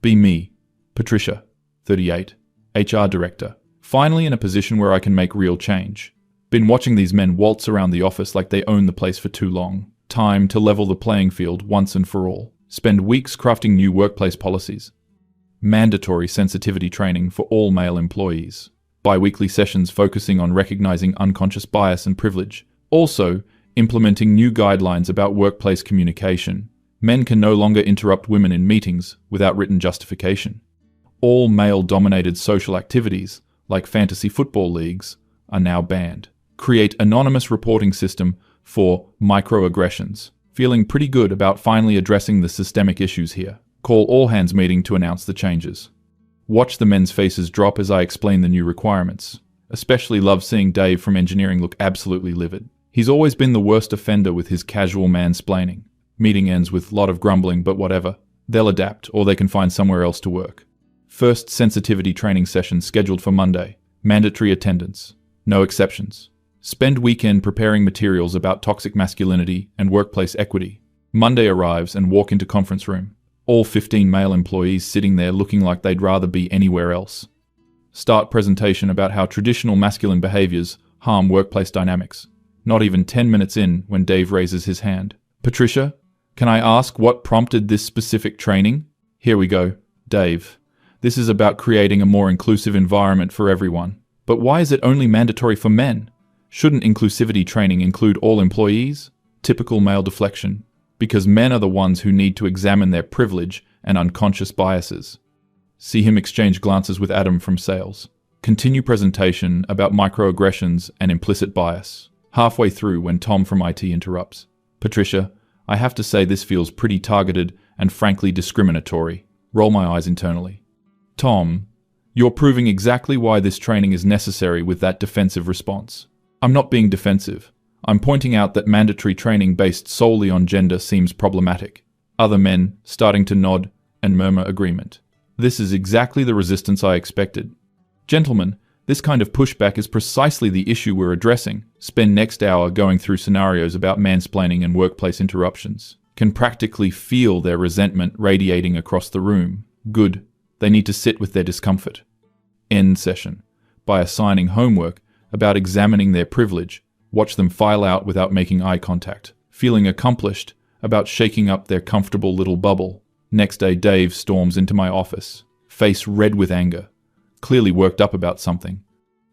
Be me, Patricia, 38, HR Director. Finally in a position where I can make real change. Been watching these men waltz around the office like they own the place for too long. Time to level the playing field once and for all. Spend weeks crafting new workplace policies. Mandatory sensitivity training for all male employees. Bi-weekly sessions focusing on recognizing unconscious bias and privilege. Also, implementing new guidelines about workplace communication. Men can no longer interrupt women in meetings without written justification. All male-dominated social activities, like fantasy football leagues, are now banned. Create anonymous reporting system for microaggressions. Feeling pretty good about finally addressing the systemic issues here. Call all-hands meeting to announce the changes. Watch the men's faces drop as I explain the new requirements. Especially love seeing Dave from engineering look absolutely livid. He's always been the worst offender with his casual mansplaining. Meeting ends with lot of grumbling, but whatever. They'll adapt, or they can find somewhere else to work. First sensitivity training session scheduled for Monday. Mandatory attendance. No exceptions. Spend weekend preparing materials about toxic masculinity and workplace equity. Monday arrives and walk into conference room. All 15 male employees sitting there looking like they'd rather be anywhere else. Start presentation about how traditional masculine behaviors harm workplace dynamics. Not even 10 minutes in when Dave raises his hand. Patricia, can I ask what prompted this specific training? Here we go. Dave. This is about creating a more inclusive environment for everyone. But why is it only mandatory for men? Shouldn't inclusivity training include all employees? Typical male deflection. Because men are the ones who need to examine their privilege and unconscious biases. See him exchange glances with Adam from sales. Continue presentation about microaggressions and implicit bias. Halfway through when Tom from IT interrupts. Patricia, I have to say this feels pretty targeted and frankly discriminatory. Roll my eyes internally. Tom, you're proving exactly why this training is necessary with that defensive response. I'm not being defensive. I'm pointing out that mandatory training based solely on gender seems problematic. Other men starting to nod and murmur agreement. This is exactly the resistance I expected. Gentlemen, this kind of pushback is precisely the issue we're addressing. Spend next hour going through scenarios about mansplaining and workplace interruptions. Can practically feel their resentment radiating across the room. Good. They need to sit with their discomfort. End session. By assigning homework about examining their privilege, watch them file out without making eye contact. Feeling accomplished about shaking up their comfortable little bubble. Next day, Dave storms into my office, face red with anger, clearly worked up about something.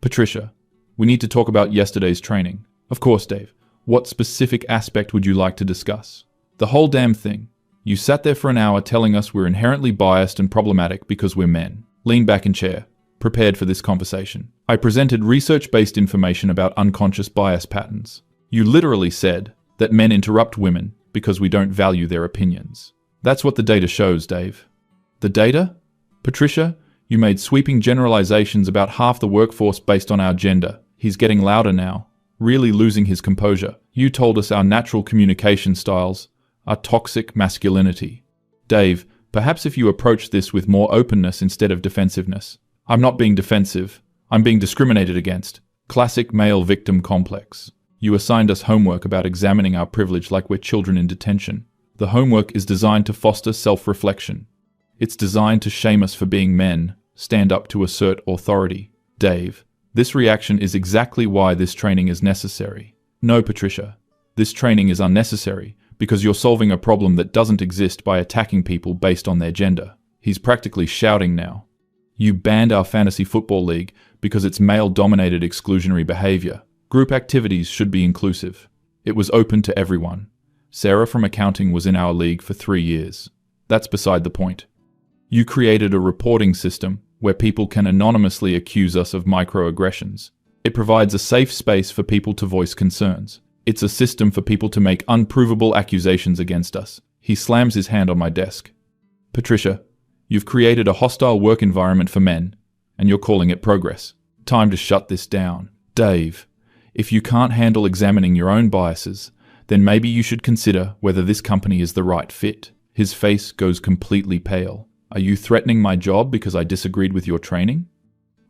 Patricia, we need to talk about yesterday's training. Of course, Dave. What specific aspect would you like to discuss? The whole damn thing. You sat there for an hour telling us we're inherently biased and problematic because we're men. Lean back in chair, prepared for this conversation. I presented research-based information about unconscious bias patterns. You literally said that men interrupt women because we don't value their opinions. That's what the data shows, Dave. The data? Patricia, you made sweeping generalizations about half the workforce based on our gender. He's getting louder now, really losing his composure. You told us our natural communication styles are toxic masculinity. Dave, perhaps if you approach this with more openness instead of defensiveness. I'm not being defensive. I'm being discriminated against. Classic male victim complex. You assigned us homework about examining our privilege like we're children in detention. The homework is designed to foster self-reflection. It's designed to shame us for being men, stand up to assert authority. Dave, this reaction is exactly why this training is necessary. No, Patricia, this training is unnecessary because you're solving a problem that doesn't exist by attacking people based on their gender. He's practically shouting now. You banned our fantasy football league because it's male-dominated exclusionary behavior. Group activities should be inclusive. It was open to everyone. Sarah from accounting was in our league for 3 years. That's beside the point. You created a reporting system where people can anonymously accuse us of microaggressions. It provides a safe space for people to voice concerns. It's a system for people to make unprovable accusations against us. He slams his hand on my desk. Patricia, you've created a hostile work environment for men, and you're calling it progress. Time to shut this down. Dave, if you can't handle examining your own biases, then maybe you should consider whether this company is the right fit. His face goes completely pale. Are you threatening my job because I disagreed with your training?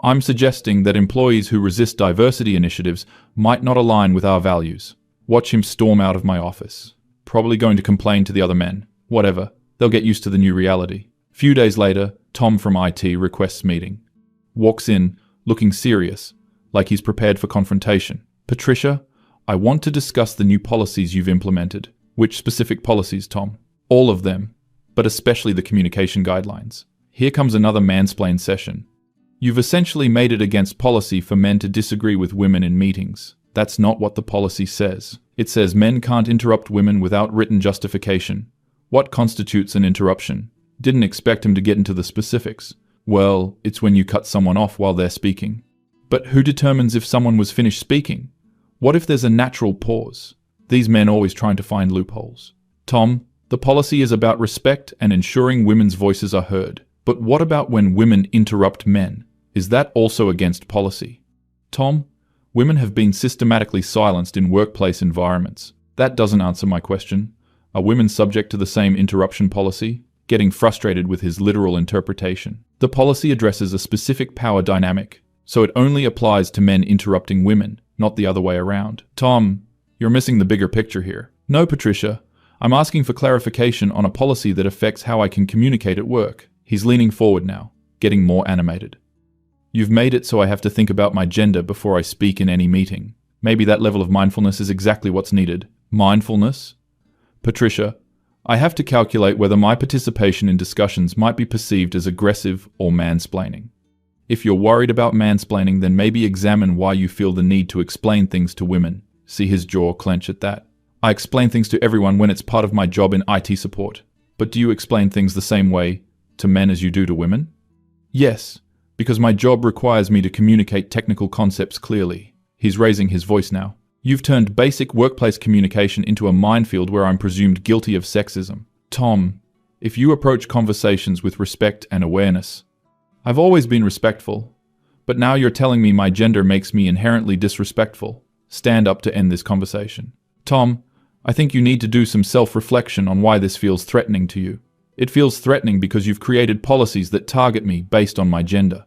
I'm suggesting that employees who resist diversity initiatives might not align with our values. Watch him storm out of my office. Probably going to complain to the other men. Whatever. They'll get used to the new reality. Few days later, Tom from IT requests meeting. Walks in, looking serious, like he's prepared for confrontation. Patricia, I want to discuss the new policies you've implemented. Which specific policies, Tom? All of them, but especially the communication guidelines. Here comes another mansplain session. You've essentially made it against policy for men to disagree with women in meetings. That's not what the policy says. It says men can't interrupt women without written justification. What constitutes an interruption? Didn't expect him to get into the specifics. Well, it's when you cut someone off while they're speaking. But who determines if someone was finished speaking? What if there's a natural pause? These men always trying to find loopholes. Tom, the policy is about respect and ensuring women's voices are heard. But what about when women interrupt men? Is that also against policy? Tom, women have been systematically silenced in workplace environments. That doesn't answer my question. Are women subject to the same interruption policy? Getting frustrated with his literal interpretation. The policy addresses a specific power dynamic, so it only applies to men interrupting women, not the other way around. Tom, you're missing the bigger picture here. No, Patricia. I'm asking for clarification on a policy that affects how I can communicate at work. He's leaning forward now, getting more animated. You've made it so I have to think about my gender before I speak in any meeting. Maybe that level of mindfulness is exactly what's needed. Mindfulness? Patricia, I have to calculate whether my participation in discussions might be perceived as aggressive or mansplaining. If you're worried about mansplaining, then maybe examine why you feel the need to explain things to women. See his jaw clench at that. I explain things to everyone when it's part of my job in IT support. But do you explain things the same way to men as you do to women? Yes, because my job requires me to communicate technical concepts clearly. He's raising his voice now. You've turned basic workplace communication into a minefield where I'm presumed guilty of sexism. Tom, if you approach conversations with respect and awareness, I've always been respectful, but now you're telling me my gender makes me inherently disrespectful. Stand up to end this conversation. Tom, I think you need to do some self-reflection on why this feels threatening to you. It feels threatening because you've created policies that target me based on my gender.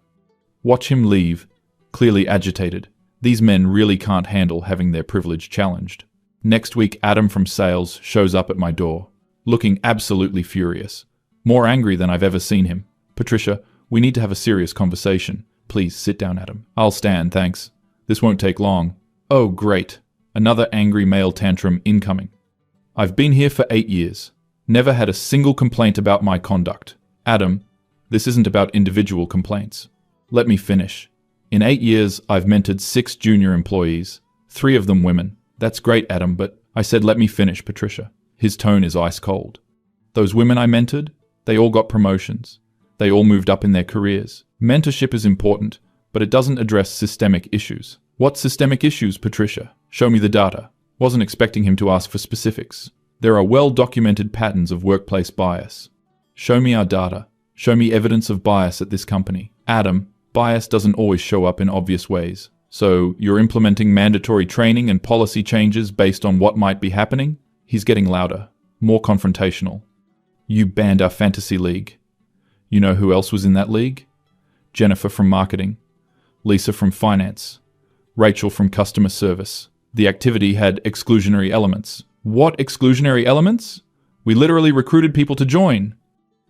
Watch him leave, clearly agitated. These men really can't handle having their privilege challenged. Next week, Adam from sales shows up at my door, looking absolutely furious. More angry than I've ever seen him. Patricia, we need to have a serious conversation. Please sit down, Adam. I'll stand, thanks. This won't take long. Oh, great. Another angry male tantrum incoming. I've been here for 8 years. Never had a single complaint about my conduct. Adam, this isn't about individual complaints. Let me finish. In 8 years, I've mentored 6 junior employees, 3 of them women. That's great, Adam, but I said let me finish, Patricia. His tone is ice cold. Those women I mentored, they all got promotions. They all moved up in their careers. Mentorship is important, but it doesn't address systemic issues. What systemic issues, Patricia? Show me the data. Wasn't expecting him to ask for specifics. There are well-documented patterns of workplace bias. Show me our data. Show me evidence of bias at this company. Adam, bias doesn't always show up in obvious ways. So, you're implementing mandatory training and policy changes based on what might be happening? He's getting louder, more confrontational. You banned our fantasy league. You know who else was in that league? Jennifer from marketing, Lisa from finance, Rachel from customer service. The activity had exclusionary elements. What exclusionary elements? We literally recruited people to join.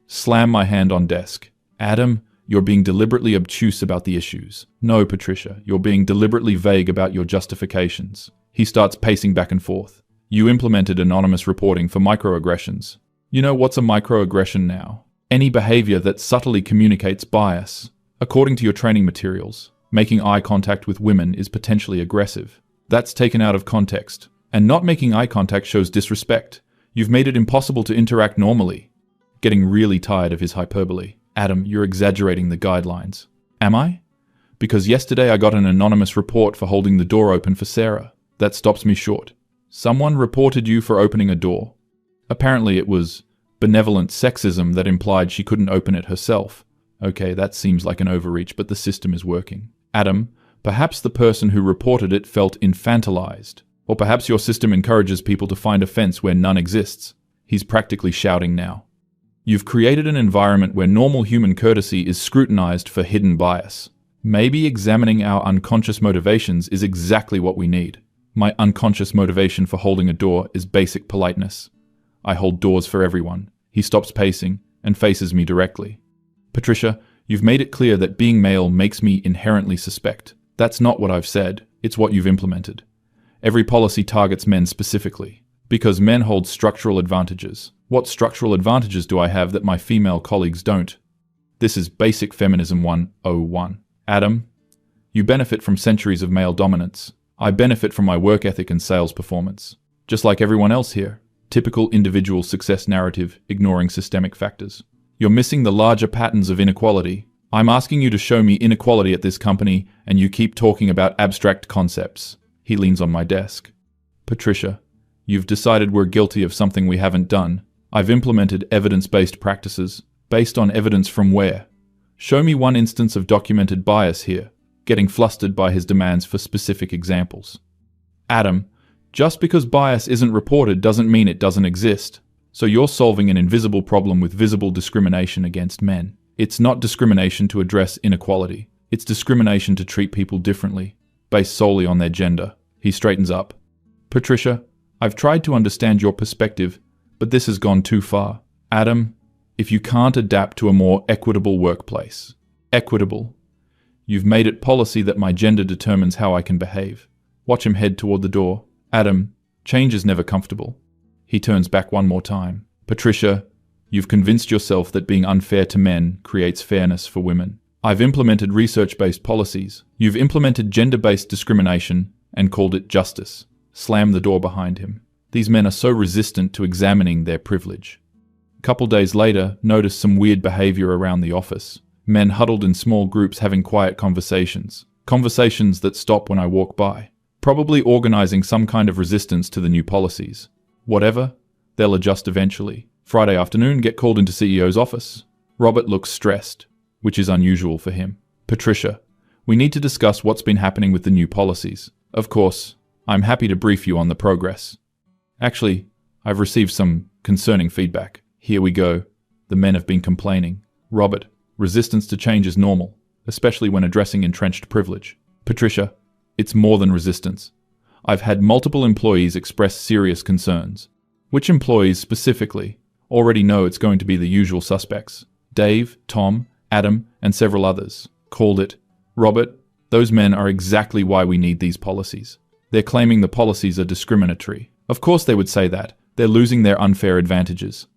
Slam my hand on desk. Adam, you're being deliberately obtuse about the issues. No, Patricia, you're being deliberately vague about your justifications. He starts pacing back and forth. You implemented anonymous reporting for microaggressions. You know what's a microaggression now? Any behavior that subtly communicates bias. According to your training materials, making eye contact with women is potentially aggressive. That's taken out of context. And not making eye contact shows disrespect. You've made it impossible to interact normally. Getting really tired of his hyperbole. Adam, you're exaggerating the guidelines. Am I? Because yesterday I got an anonymous report for holding the door open for Sarah. That stops me short. Someone reported you for opening a door. Apparently it was benevolent sexism that implied she couldn't open it herself. Okay, that seems like an overreach, but the system is working. Adam, perhaps the person who reported it felt infantilized. Or perhaps your system encourages people to find offense where none exists. He's practically shouting now. You've created an environment where normal human courtesy is scrutinized for hidden bias. Maybe examining our unconscious motivations is exactly what we need. My unconscious motivation for holding a door is basic politeness. I hold doors for everyone. He stops pacing, and faces me directly. Patricia, you've made it clear that being male makes me inherently suspect. That's not what I've said, it's what you've implemented. Every policy targets men specifically, because men hold structural advantages. What structural advantages do I have that my female colleagues don't? This is basic feminism 101. Adam, you benefit from centuries of male dominance. I benefit from my work ethic and sales performance. Just like everyone else here. Typical individual success narrative, ignoring systemic factors. You're missing the larger patterns of inequality. I'm asking you to show me inequality at this company, and you keep talking about abstract concepts. He leans on my desk. Patricia, you've decided we're guilty of something we haven't done. I've implemented evidence-based practices. Based on evidence from where? Show me one instance of documented bias here, getting flustered by his demands for specific examples. Adam, just because bias isn't reported doesn't mean it doesn't exist. So you're solving an invisible problem with visible discrimination against men. It's not discrimination to address inequality. It's discrimination to treat people differently, based solely on their gender. He straightens up. Patricia, I've tried to understand your perspective, but this has gone too far. Adam, if you can't adapt to a more equitable workplace. Equitable. You've made it policy that my gender determines how I can behave. Watch him head toward the door. Adam, change is never comfortable. He turns back one more time. Patricia, you've convinced yourself that being unfair to men creates fairness for women. I've implemented research-based policies. You've implemented gender-based discrimination and called it justice. Slam the door behind him. These men are so resistant to examining their privilege. A couple days later, notice some weird behavior around the office. Men huddled in small groups having quiet conversations. Conversations that stop when I walk by. Probably organizing some kind of resistance to the new policies. Whatever, they'll adjust eventually. Friday afternoon, get called into CEO's office. Robert looks stressed, which is unusual for him. Patricia, we need to discuss what's been happening with the new policies. Of course, I'm happy to brief you on the progress. Actually, I've received some concerning feedback. Here we go. The men have been complaining. Robert, resistance to change is normal, especially when addressing entrenched privilege. Patricia, it's more than resistance. I've had multiple employees express serious concerns. Which employees specifically? Already know it's going to be the usual suspects. Dave, Tom, Adam, and several others. Called it. Robert, those men are exactly why we need these policies. They're claiming the policies are discriminatory. Of course they would say that. They're losing their unfair advantages.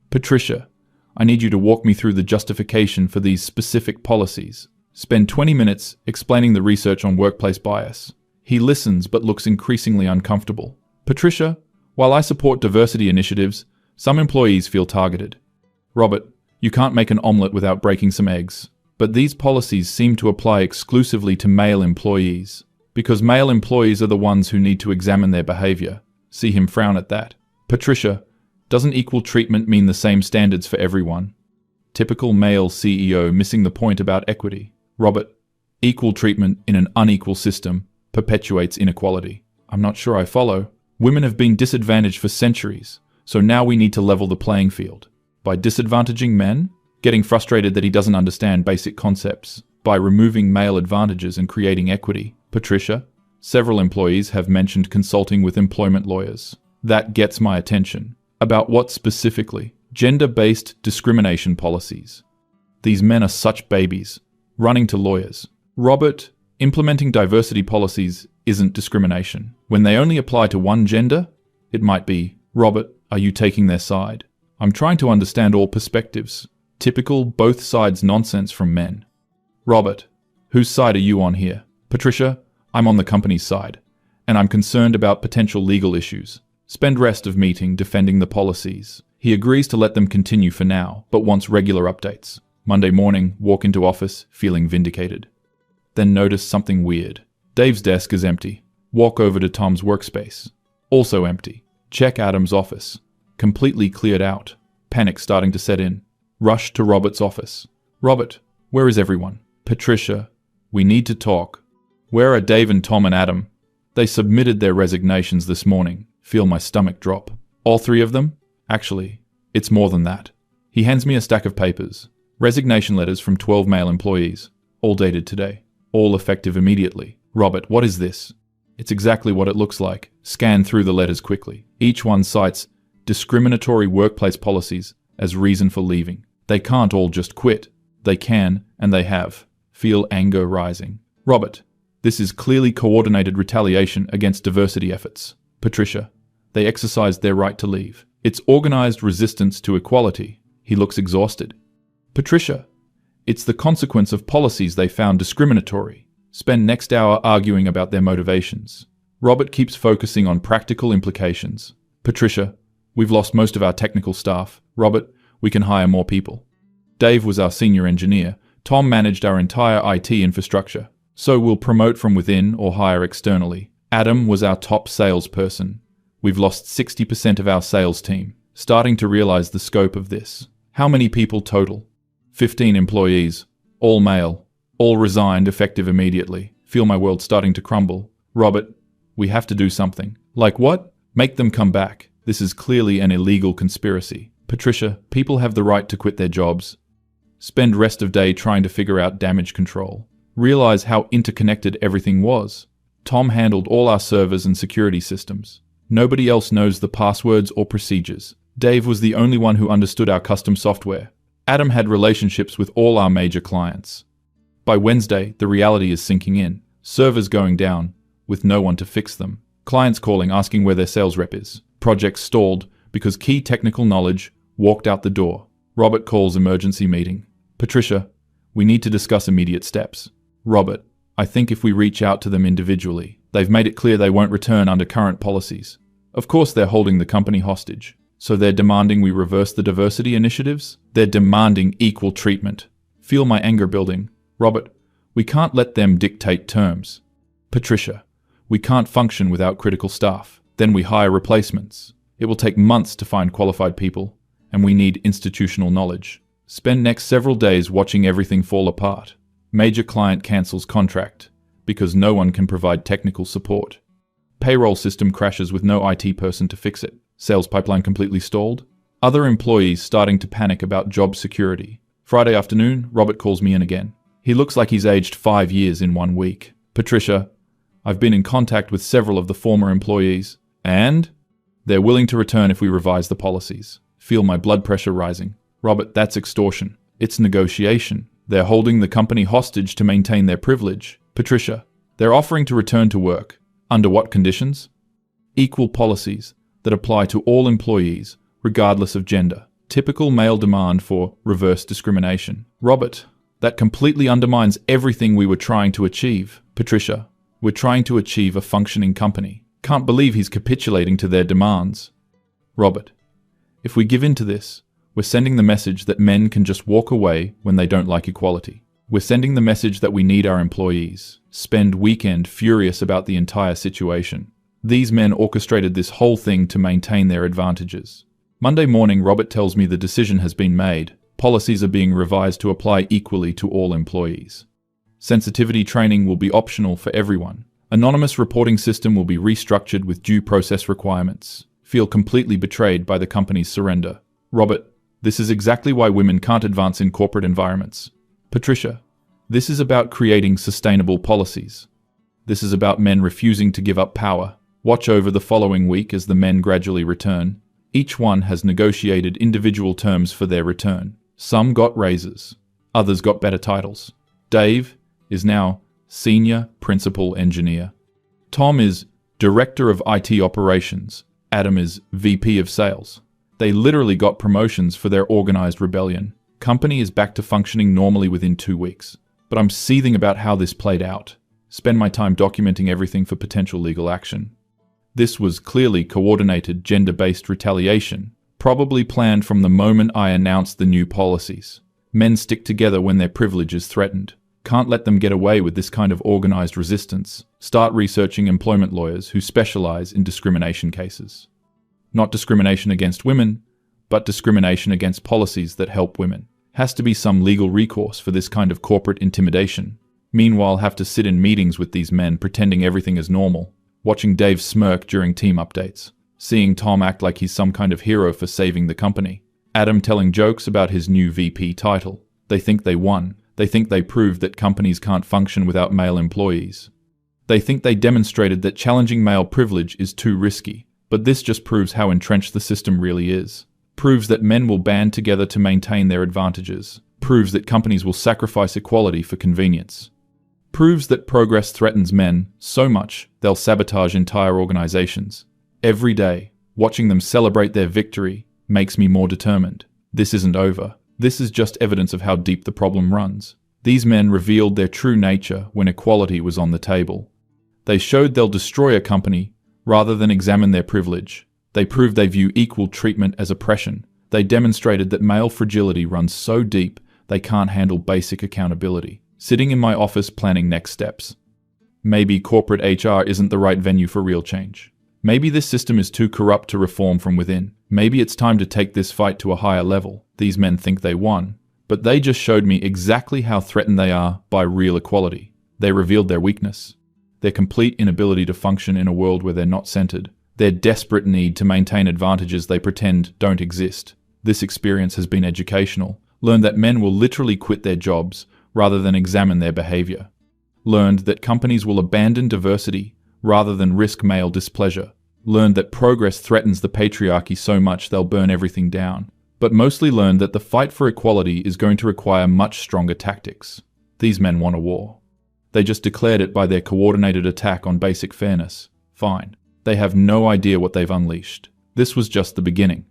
Patricia, I need you to walk me through the justification for these specific policies. Spend 20 minutes explaining the research on workplace bias. He listens but looks increasingly uncomfortable. Patricia, while I support diversity initiatives, some employees feel targeted. Robert, you can't make an omelette without breaking some eggs. But these policies seem to apply exclusively to male employees. Because male employees are the ones who need to examine their behavior. See him frown at that. Patricia, doesn't equal treatment mean the same standards for everyone? Typical male CEO missing the point about equity. Robert, equal treatment in an unequal system perpetuates inequality. I'm not sure I follow. Women have been disadvantaged for centuries, so now we need to level the playing field. By disadvantaging men? Getting frustrated that he doesn't understand basic concepts. By removing male advantages and creating equity. Patricia, several employees have mentioned consulting with employment lawyers. That gets my attention. About what specifically? Gender-based discrimination policies. These men are such babies. Running to lawyers. Robert, implementing diversity policies isn't discrimination. When they only apply to one gender, it might be, Robert, are you taking their side? I'm trying to understand all perspectives. Typical both sides nonsense from men. Robert, whose side are you on here? Patricia, I'm on the company's side, and I'm concerned about potential legal issues. Spend rest of meeting defending the policies. He agrees to let them continue for now, but wants regular updates. Monday morning, walk into office, feeling vindicated. Then notice something weird. Dave's desk is empty. Walk over to Tom's workspace. Also empty. Check Adam's office. Completely cleared out. Panic starting to set in. Rush to Robert's office. Robert, where is everyone? Patricia, we need to talk. Where are Dave and Tom and Adam? They submitted their resignations this morning. Feel my stomach drop. All three of them? Actually, it's more than that. He hands me a stack of papers. Resignation letters from 12 male employees. All dated today. All effective immediately. Robert, what is this? It's exactly what it looks like. Scan through the letters quickly. Each one cites discriminatory workplace policies as reason for leaving. They can't all just quit. They can, and they have. Feel anger rising. Robert, this is clearly coordinated retaliation against diversity efforts. Patricia, they exercised their right to leave. It's organized resistance to equality. He looks exhausted. Patricia, it's the consequence of policies they found discriminatory. Spend next hour arguing about their motivations. Robert keeps focusing on practical implications. Patricia, we've lost most of our technical staff. Robert, we can hire more people. Dave was our senior engineer. Tom managed our entire IT infrastructure. So we'll promote from within or hire externally. Adam was our top salesperson. We've lost 60% of our sales team. Starting to realize the scope of this. How many people total? 15 employees. All male. All resigned effective immediately. Feel my world starting to crumble. Robert, we have to do something. Like what? Make them come back. This is clearly an illegal conspiracy. Patricia, people have the right to quit their jobs. Spend rest of day trying to figure out damage control. Realize how interconnected everything was. Tom handled all our servers and security systems. Nobody else knows the passwords or procedures. Dave was the only one who understood our custom software. Adam had relationships with all our major clients. By Wednesday, the reality is sinking in. Servers going down, with no one to fix them. Clients calling asking where their sales rep is. Projects stalled because key technical knowledge walked out the door. Robert calls emergency meeting. Patricia, we need to discuss immediate steps. Robert, I think if we reach out to them individually, they've made it clear they won't return under current policies. Of course they're holding the company hostage. So they're demanding we reverse the diversity initiatives? They're demanding equal treatment. Feel my anger building. Robert, we can't let them dictate terms. Patricia, we can't function without critical staff. Then we hire replacements. It will take months to find qualified people, and we need institutional knowledge. Spend next several days watching everything fall apart. Major client cancels contract because no one can provide technical support. Payroll system crashes with no IT person to fix it. Sales pipeline completely stalled. Other employees starting to panic about job security. Friday afternoon, Robert calls me in again. He looks like he's aged 5 years in 1 week. Patricia, I've been in contact with several of the former employees, and they're willing to return if we revise the policies. Feel my blood pressure rising. Robert, that's extortion. It's negotiation. They're holding the company hostage to maintain their privilege. Patricia, they're offering to return to work. Under what conditions? Equal policies that apply to all employees, regardless of gender. Typical male demand for reverse discrimination. Robert, that completely undermines everything we were trying to achieve. Patricia, we're trying to achieve a functioning company. Can't believe he's capitulating to their demands. Robert, if we give in to this, we're sending the message that men can just walk away when they don't like equality. We're sending the message that we need our employees. Spend weekend furious about the entire situation. These men orchestrated this whole thing to maintain their advantages. Monday morning, Robert tells me the decision has been made. Policies are being revised to apply equally to all employees. Sensitivity training will be optional for everyone. Anonymous reporting system will be restructured with due process requirements. Feel completely betrayed by the company's surrender. Robert, this is exactly why women can't advance in corporate environments. Patricia, this is about creating sustainable policies. This is about men refusing to give up power. Watch over the following week as the men gradually return. Each one has negotiated individual terms for their return. Some got raises. Others got better titles. Dave is now Senior Principal Engineer. Tom is Director of IT Operations. Adam is VP of Sales. They literally got promotions for their organized rebellion. Company is back to functioning normally within 2 weeks. But I'm seething about how this played out. Spend my time documenting everything for potential legal action. This was clearly coordinated gender-based retaliation, probably planned from the moment I announced the new policies. Men stick together when their privilege is threatened. Can't let them get away with this kind of organized resistance. Start researching employment lawyers who specialize in discrimination cases. Not discrimination against women, but discrimination against policies that help women. Has to be some legal recourse for this kind of corporate intimidation. Meanwhile, have to sit in meetings with these men pretending everything is normal. Watching Dave smirk during team updates. Seeing Tom act like he's some kind of hero for saving the company. Adam telling jokes about his new VP title. They think they won. They think they proved that companies can't function without male employees. They think they demonstrated that challenging male privilege is too risky. But this just proves how entrenched the system really is. proves that men will band together to maintain their advantages, proves that companies will sacrifice equality for convenience, proves that progress threatens men so much they'll sabotage entire organizations. Every day, watching them celebrate their victory makes me more determined. This isn't over. This is just evidence of how deep the problem runs. These men revealed their true nature when equality was on the table. They showed they'll destroy a company rather than examine their privilege. They proved they view equal treatment as oppression. They demonstrated that male fragility runs so deep they can't handle basic accountability. Sitting in my office planning next steps. Maybe corporate HR isn't the right venue for real change. Maybe this system is too corrupt to reform from within. Maybe it's time to take this fight to a higher level. These men think they won, but they just showed me exactly how threatened they are by real equality. They revealed their weakness, their complete inability to function in a world where they're not centered, their desperate need to maintain advantages they pretend don't exist. This experience has been educational. Learned that men will literally quit their jobs rather than examine their behavior. Learned that companies will abandon diversity rather than risk male displeasure. Learned that progress threatens the patriarchy so much they'll burn everything down. But mostly learned that the fight for equality is going to require much stronger tactics. These men want a war. They just declared it by their coordinated attack on basic fairness. Fine. They have no idea what they've unleashed. This was just the beginning.